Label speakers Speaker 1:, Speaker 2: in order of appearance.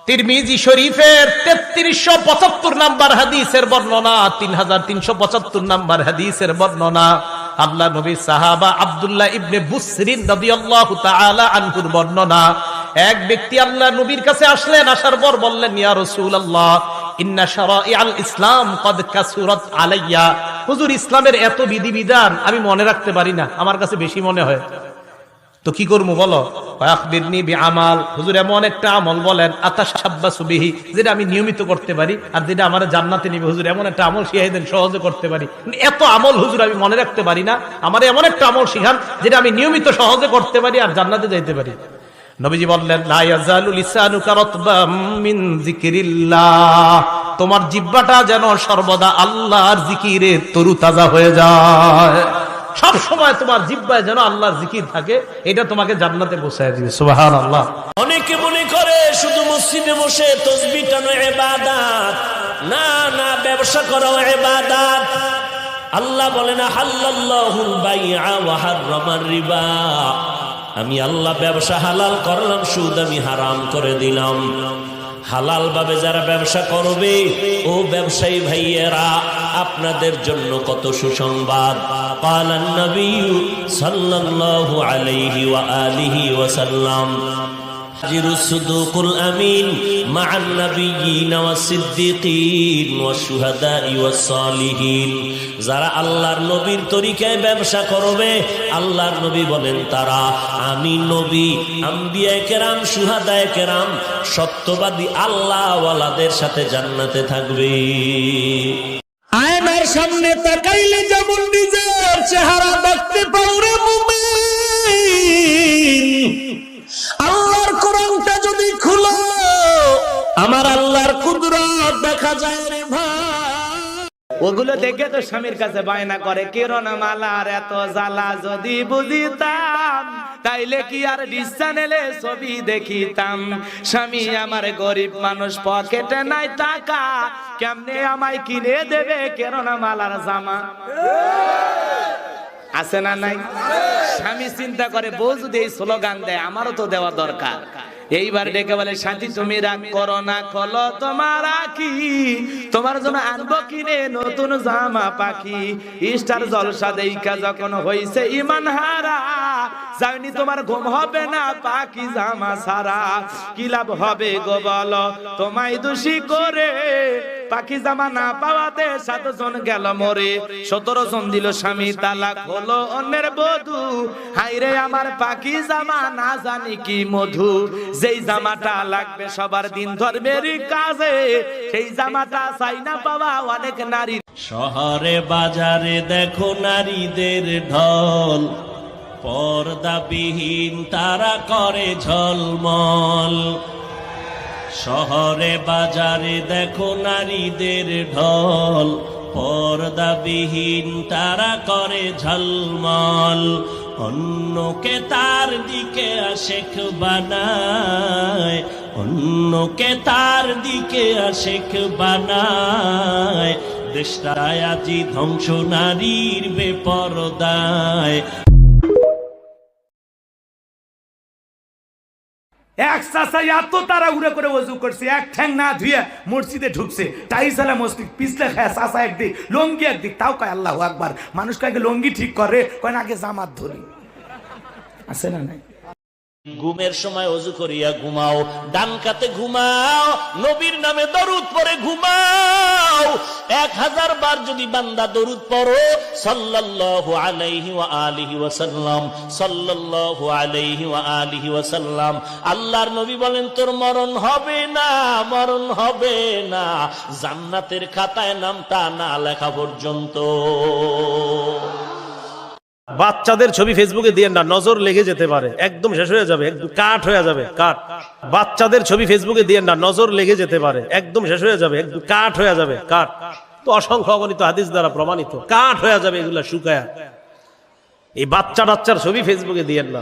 Speaker 1: তিরমিজি শরীফের 3375 নাম্বার হাদিসের বর্ণনা, 3375 নাম্বার হাদিসের বর্ণনা, আল্লাহ নবীর সাহাবা আব্দুল্লাহ ইবনে বুসরিন রাদিয়াল্লাহু তাআলা আনহুর বর্ণনা। এক ব্যক্তি আল্লাহ নবীর কাছে আসলেন, আসার পর বললেন, ইয়া রাসূলুল্লাহ ইন্না শারাইআল ইসলাম কদ কাসুরাত আলাইয়া। হুজুর, ইসলামের এত বিধিবিধান আমি মনে রাখতে পারি না, আমার কাছে বেশি মনে হয়, তো কি করবো বলো? আখবিরনি বিআমাল। হুজুর, এমন একটা আমল বলেন আতাশাব্বাসু বিহি, যেটা আমি নিয়মিত করতে পারি আর যেটা আমার জান্নাতে নিবে। হুজুর, এমন একটা আমল শিখাই দেন সহজে করতে পারি। এত আমল হুজুর আমি মনে রাখতে পারি না, আমার এমন একটা আমল শিখান যেটা আমি নিয়মিত সহজে করতে পারি আর জান্নাতে যাইতে পারি। নবীজি বললেন, লা ইয়াজালু লিসানুকা রাতবাম মিন যিকরিল্লাহ, তোমার জিহ্বাটা যেন সর্বদা আল্লাহর জিকিরে তরুতাজা হয়ে যায়। সব সময় তোমার জিহ্বায় যেন আল্লাহর জিকির থাকে, এটা তোমাকে জান্নাতে পৌঁছায় দিবে। সুবহানাল্লাহ।
Speaker 2: অনেকে মনে করে শুধু মসজিদে বসে তাসবিহ টানো ইবাদত, না না, ব্যবসা করা ইবাদত। আল্লাহ বলেন, হাল্লাল্লাহুল বাইআ ওয়া হাররামার রিবা, আমি আল্লাহ ব্যবসা হালাল করলাম, সুদ আমি হারাম করে দিলাম। হালাল ভাবে যারা ব্যবসা করবে, ও ব্যবসায়ী ভাইয়েরা, আপনাদের জন্য কত সুসংবাদ। ক্বালান নবী সাল্লাল্লাহু আলাইহি ওয়া আলিহি ওয়া সাল্লাম, হাজিরুস সুদুকুল আমিন মা'আন নাবিয়্যিন ওয়াস সিদ্দিকিন ওয়াশ শুহাদা'i ওয়াস সালিহিন। যারা আল্লাহর নবীর তরিকায় ব্যবসা করবে, আল্লাহর নবী বলেন তারা আমি নবী, আম্বিয়ায়ে কেরাম, শুহাদায়ে কেরাম, সত্যবাদী আল্লাহ ওয়ালাদের সাথে জান্নাতে থাকবে। আয়নার সামনে তাকাইলে যেমন নিজের চেহারা দেখতে পাও রে মুমিন, আল্লাহর কোরআনটা যদি খুলো, আমার আল্লাহর কুদরত দেখা যায় রে ভাই।
Speaker 3: ওগুলো দেখে তো স্বামীর কাছে বায়না করে, কিরণ মালার এত জ্বালা যদি বুঝিতাম, তাইলে কি আর ডিশ চ্যানেলে ছবি দেখিতাম। স্বামী আমার গরিব মানুষ, পকেটে নাই টাকা, কেমনে আমায় কিনে দেবে কিরণ মালার জামা? আছে না নাই? স্বামী চিন্তা করে, বউ যদি এই স্লোগান দেয় আমারও তো দেওয়া দরকার। এইবার ডেকে বলে, সাথী তুমি রাগ করো না, খোলো তোমার আঁখি, তোমার জন্য আনবো কিনে নতুন জামা পাখি। স্টার জলসা দেখা যখন হইছে ইমান হারা, জানি তোমার ঘুম হবে না পাখি জামা সারা। কি লাভ হবে গো বলো তোমায় দোষী করে, পাখি জামা না পাওয়াতে 7 জন গেল মরে, 17 জন দিল স্বামী তালাক, হলো অন্যের বধূ। হাইরে আমার পাখি জামা না জানি কি মধু, যেই জামাটা লাগবে সবার দিন ধর্মের কাজে, সেই জামাটা চাই না পাওয়া অনেক নারী।
Speaker 2: শহরে বাজারে দেখো নারীদের ঢল, পর্দাবিহীন তারা করে ঝলমল। শহরে বাজারে দেখো নারীদের ঢল, পর্দাবিহীন তারা করে ঝলমল। অন্যকে তার দিকে আশেক বানায়, অন্যকে তার দিকে আশেক বানায়। দেশটায় আজি ধ্বংস নারীর বেপরদায়।
Speaker 3: এক চাচা এত তারা উড়ে করে ওযু করছে, এক ঠ্যাং না ধুয়ে মসজিদে ঢুকছে, টাইসালা মসজিদ পিছলে খায়, চাচা একদিক লঙ্গি একদিক, তাও কয় আল্লাহু আকবার। মানুষ কাকে লঙ্গি ঠিক করে, কয় না আগে জামাত ধরি। আছে না নাই?
Speaker 2: ঘুমের সময় ওযু করিয়া ঘুমাও, ডান কাতে ঘুমাও, নবীর নামে দরুদ পড়ে ঘুমাও। 1000 বার যদি বান্দা দরুদ পড়ো, সাল্লাল্লাহু আলাইহি ওয়া আলিহি ওয়া সাল্লাম, সাল্লাল্লাহু আলাইহি ওয়া আলিহি ওয়া সাল্লাম, আল্লাহর নবী বলেন তোর মরণ হবে না, মরণ হবে না, জান্নাতের খাতায় নামটা না লেখা পর্যন্ত।
Speaker 1: বাচ্চাদের ছবি ফেসবুকে দিয়েন না, নজর লেগে যেতে পারে, একদম শেষ হয়ে যাবে, একদম কাট হয়ে যাবে, কাট। বাচ্চাদের ছবি ফেসবুকে দিয়েন না, নজর লেগে যেতে পারে, একদম শেষ হয়ে যাবে, একদম কাট হয়ে যাবে, কাট। তো অসংখ্য অগণিত হাদিস দ্বারা প্রমাণিত, কাট হয়ে যাবে এগুলা শুকায়া। এই বাচ্চা টাচ্চার ছবি ফেসবুকে দিয়েন না।